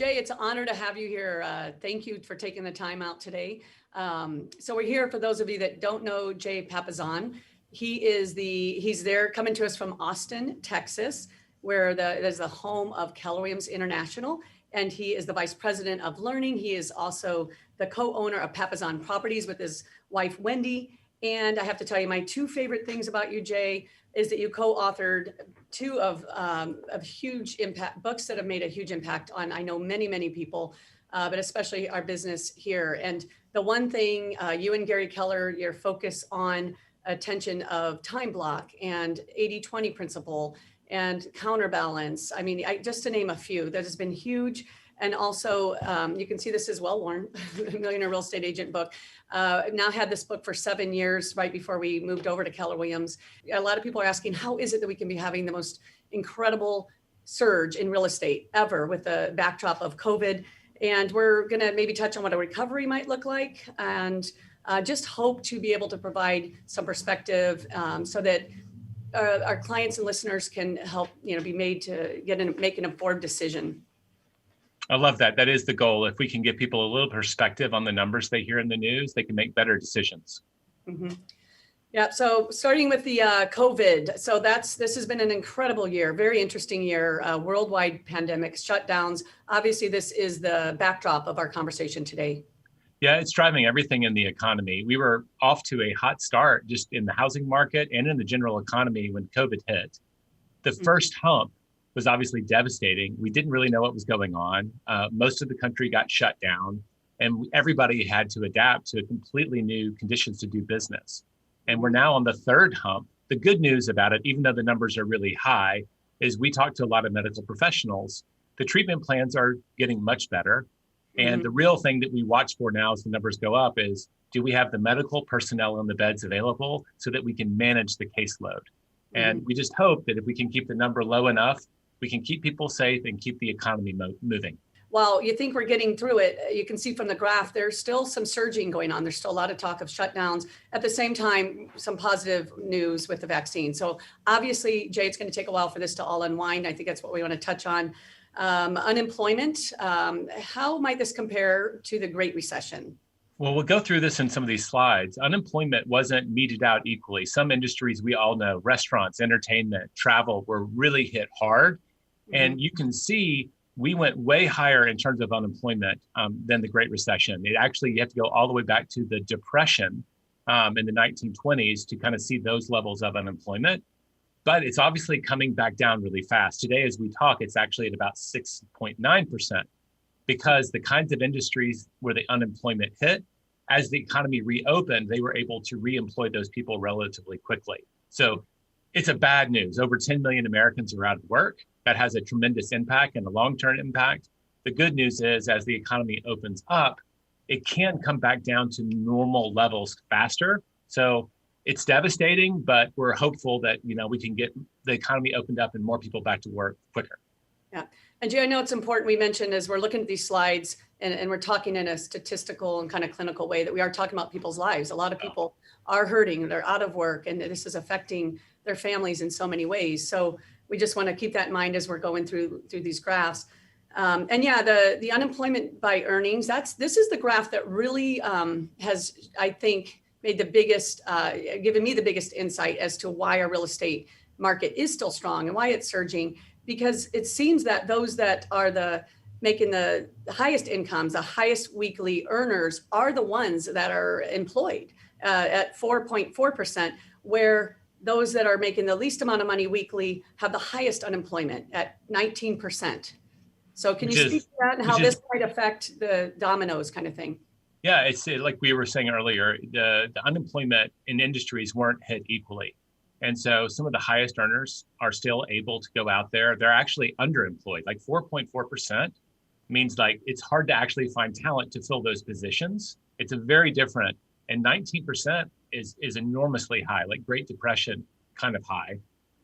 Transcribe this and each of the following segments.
Jay, it's an honor to have you here. Thank you for taking the time out today. So we're here for those of you that don't know Jay Papasan. He's there coming to us from Austin, Texas, where there's the home of Keller Williams International, and he is the vice president of learning. He is also the co-owner of Papasan Properties with his wife, Wendy. And I have to tell you, my two favorite things about you, Jay, is that you co-authored two of huge impact books that have made a huge impact on, I know, many, many people, but especially our business here. And the one thing, you and Gary Keller, your focus on attention of time block and 80-20 principle and counterbalance. I mean, just to name a few, that has been huge. And also, you can see this is well worn, Millionaire Real Estate Agent book. I've now had this book for 7 years, right before we moved over to Keller Williams. A lot of people are asking, how is it that we can be having the most incredible surge in real estate ever with the backdrop of COVID? And we're gonna maybe touch on what a recovery might look like, and just hope to be able to provide some perspective so that our clients and listeners can help, be made to make an informed decision. I love that. That is the goal. If we can give people a little perspective on the numbers they hear in the news, they can make better decisions. Mm-hmm. Yeah. So starting with the COVID. So this has been an incredible year, very interesting year, worldwide pandemic, shutdowns. Obviously, this is the backdrop of our conversation today. Yeah, it's driving everything in the economy. We were off to a hot start just in the housing market and in the general economy when COVID hit. The first hump was obviously devastating. We didn't really know what was going on. Most of the country got shut down, and everybody had to adapt to completely new conditions to do business. And we're now on the third hump. The good news about it, even though the numbers are really high, is we talked to a lot of medical professionals. The treatment plans are getting much better. And the real thing that we watch for now as the numbers go up is, do we have the medical personnel on the beds available so that we can manage the caseload? And we just hope that if we can keep the number low enough, we can keep people safe and keep the economy moving. Well, you think we're getting through it. You can see from the graph, there's still some surging going on. There's still a lot of talk of shutdowns. At the same time, some positive news with the vaccine. So obviously, Jay, it's going to take a while for this to all unwind. I think that's what we want to touch on. Unemployment, how might this compare to the Great Recession? Well, we'll go through this in some of these slides. Unemployment wasn't meted out equally. Some industries we all know, restaurants, entertainment, travel, were really hit hard. And you can see we went way higher in terms of unemployment than the Great Recession. You have to go all the way back to the Depression in the 1920s to kind of see those levels of unemployment. But it's obviously coming back down really fast. Today, as we talk, it's actually at about 6.9%, because the kinds of industries where the unemployment hit, as the economy reopened, they were able to re-employ those people relatively quickly. So it's a bad news. Over 10 million Americans are out of work. That has a tremendous impact and a long-term impact. The good news is, as the economy opens up, it can come back down to normal levels faster. So it's devastating, but we're hopeful that, we can get the economy opened up and more people back to work quicker. Yeah. And Jay, I know it's important we mentioned as we're looking at these slides and we're talking in a statistical and kind of clinical way, that we are talking about people's lives. A lot of people are hurting, they're out of work, and this is affecting their families in so many ways. So we just want to keep that in mind as we're going through these graphs. And yeah, the unemployment by earnings, this is the graph that really has, I think, made the biggest, given me the biggest insight as to why our real estate market is still strong and why it's surging. Because it seems that those that are making the highest incomes, the highest weekly earners, are the ones that are employed at 4.4%, where those that are making the least amount of money weekly have the highest unemployment at 19%. So can you speak to that and how this might affect the dominoes kind of thing? Yeah, it's like we were saying earlier, the unemployment in industries weren't hit equally. And so some of the highest earners are still able to go out there. They're actually underemployed. Like 4.4% means like it's hard to actually find talent to fill those positions. It's a very different, and 19% is enormously high, like Great Depression kind of high.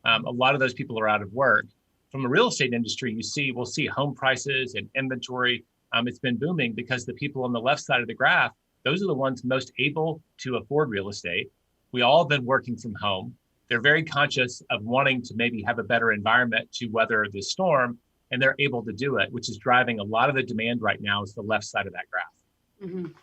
A lot of those people are out of work. From a real estate industry, we'll see home prices and inventory. It's been booming because the people on the left side of the graph, those are the ones most able to afford real estate. We all have been working from home. They're very conscious of wanting to maybe have a better environment to weather the storm. and they're able to do it, which is driving a lot of the demand right now is the left side of that graph. Mhm.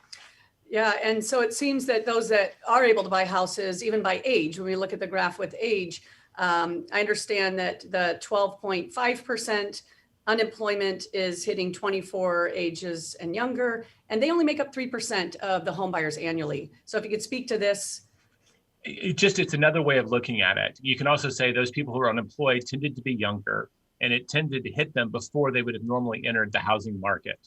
Yeah, and so it seems that those that are able to buy houses, even by age, when we look at the graph with age, I understand that the 12.5% unemployment is hitting 24 ages and younger, and they only make up 3% of the home buyers annually. So if you could speak to this. It's another way of looking at it. You can also say those people who are unemployed tended to be younger, and it tended to hit them before they would have normally entered the housing market.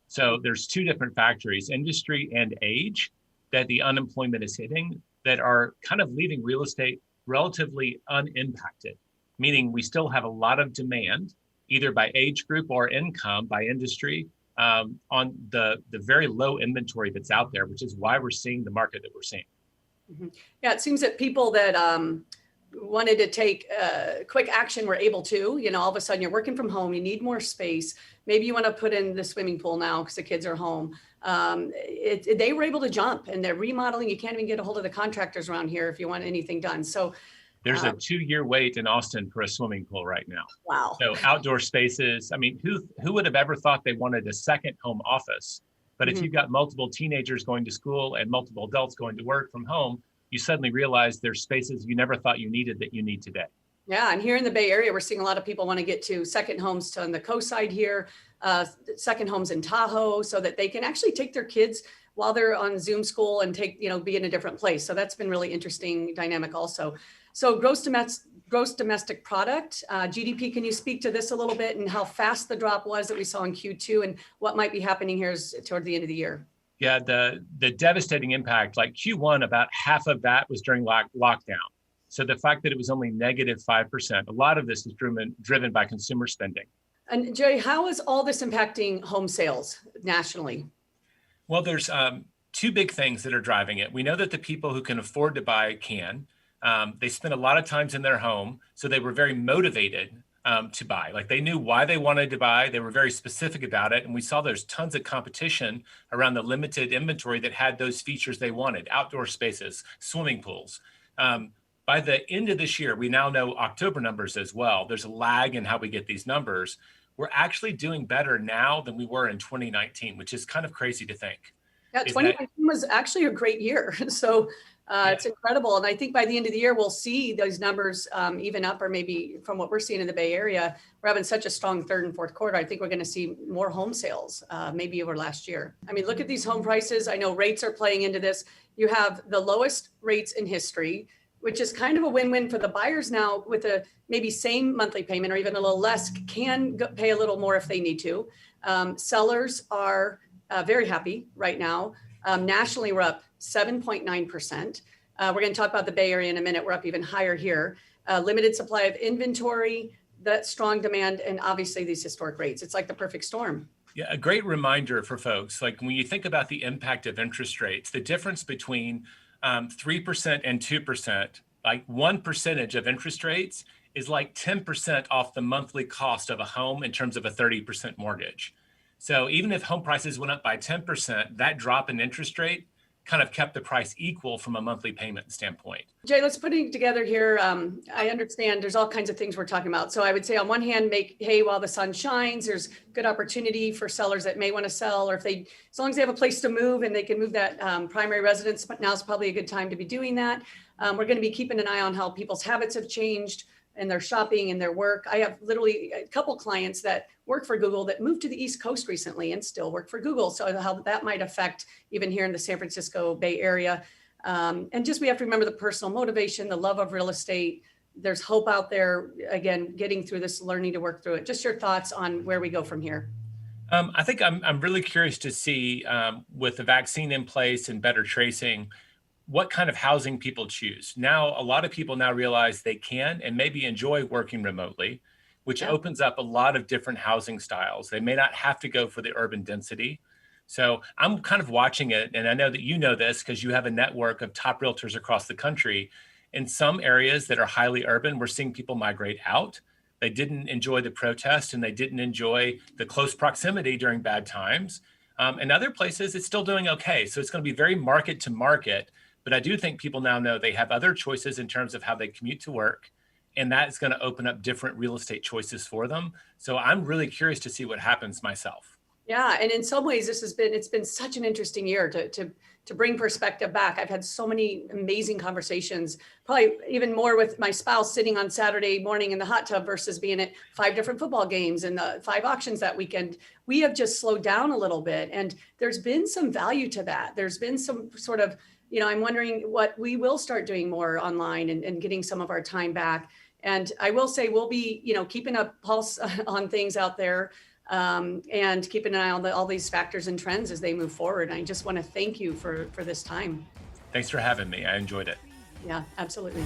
So there's two different factors, industry and age, that the unemployment is hitting that are kind of leaving real estate relatively unimpacted, meaning we still have a lot of demand, either by age group or income by industry, on the very low inventory that's out there, which is why we're seeing the market that we're seeing. Mhm. Yeah, it seems that people that wanted to take quick action were able to. All of a sudden you're working from home, you need more space. Maybe you want to put in the swimming pool now because the kids are home. They were able to jump, and they're remodeling. You can't even get a hold of the contractors around here if you want anything done. So there's a 2-year wait in Austin for a swimming pool right now. wow. So outdoor spaces. I mean, who would have ever thought they wanted a second home office? But if you've got multiple teenagers going to school and multiple adults going to work from home, you suddenly realize there's spaces you never thought you needed that you need today. Yeah, and here in the Bay Area, we're seeing a lot of people want to get to second homes on the coast side here, second homes in Tahoe, so that they can actually take their kids while they're on Zoom school and be in a different place. So that's been really interesting dynamic also. So gross domestic product, GDP, can you speak to this a little bit and how fast the drop was that we saw in Q2 and what might be happening here toward the end of the year? Yeah, the devastating impact, like Q1, about half of that was during lockdown. So the fact that it was only negative 5%, a lot of this is driven by consumer spending. And Jerry, how is all this impacting home sales nationally? Well, there's two big things that are driving it. We know that the people who can afford to buy can. They spend a lot of times in their home, so they were very motivated to buy. Like they knew why they wanted to buy. They were very specific about it. And we saw there's tons of competition around the limited inventory that had those features they wanted: outdoor spaces, swimming pools. By the end of this year, we now know October numbers as well. There's a lag in how we get these numbers. We're actually doing better now than we were in 2019, which is kind of crazy to think. Yeah, 2019 was actually a great year. So it's incredible. And I think by the end of the year, we'll see those numbers even up, or maybe from what we're seeing in the Bay Area, we're having such a strong third and fourth quarter. I think we're going to see more home sales maybe over last year. I mean, look at these home prices. I know rates are playing into this. You have the lowest rates in history, which is kind of a win-win for the buyers now with a maybe same monthly payment or even a little less, can pay a little more if they need to. Sellers are very happy right now. Nationally, we're up 7.9%. We're going to talk about the Bay Area in a minute. We're up even higher here. Limited supply of inventory, that strong demand, and obviously these historic rates. It's like the perfect storm. Yeah, a great reminder for folks. Like when you think about the impact of interest rates, the difference between 3% and 2%, like 1% of interest rates is like 10% off the monthly cost of a home in terms of a 30% mortgage. So even if home prices went up by 10%, that drop in interest rate kind of kept the price equal from a monthly payment standpoint. Jay, let's put it together here. I understand there's all kinds of things we're talking about. So I would say on one hand, make hay while the sun shines. There's good opportunity for sellers that may want to sell, or as long as they have a place to move and they can move that primary residence, but now's probably a good time to be doing that. We're going to be keeping an eye on how people's habits have changed and their shopping and their work. I have literally a couple clients that work for Google that moved to the East Coast recently and still work for Google. So how that might affect even here in the San Francisco Bay Area. And just, we have to remember the personal motivation, the love of real estate. There's hope out there, again, getting through this, learning to work through it. Just your thoughts on where we go from here. I think I'm really curious to see with the vaccine in place and better tracing, what kind of housing people choose. Now, a lot of people now realize they can and maybe enjoy working remotely, which opens up a lot of different housing styles. They may not have to go for the urban density. So I'm kind of watching it. And I know that you know this because you have a network of top realtors across the country. In some areas that are highly urban, we're seeing people migrate out. They didn't enjoy the protest and they didn't enjoy the close proximity during bad times. In other places, it's still doing okay. So it's going to be very market to market. But I do think people now know they have other choices in terms of how they commute to work and that's going to open up different real estate choices for them. So I'm really curious to see what happens myself. Yeah, and in some ways, it's been such an interesting year to bring perspective back. I've had so many amazing conversations, probably even more with my spouse sitting on Saturday morning in the hot tub versus being at 5 different football games and the 5 auctions that weekend. We have just slowed down a little bit, and there's been some value to that. There's been some sort of, I'm wondering what we will start doing more online and getting some of our time back. And I will say we'll be, keeping a pulse on things out there, and keeping an eye on all these factors and trends as they move forward. And I just want to thank you for this time. Thanks for having me. I enjoyed it. Yeah, absolutely.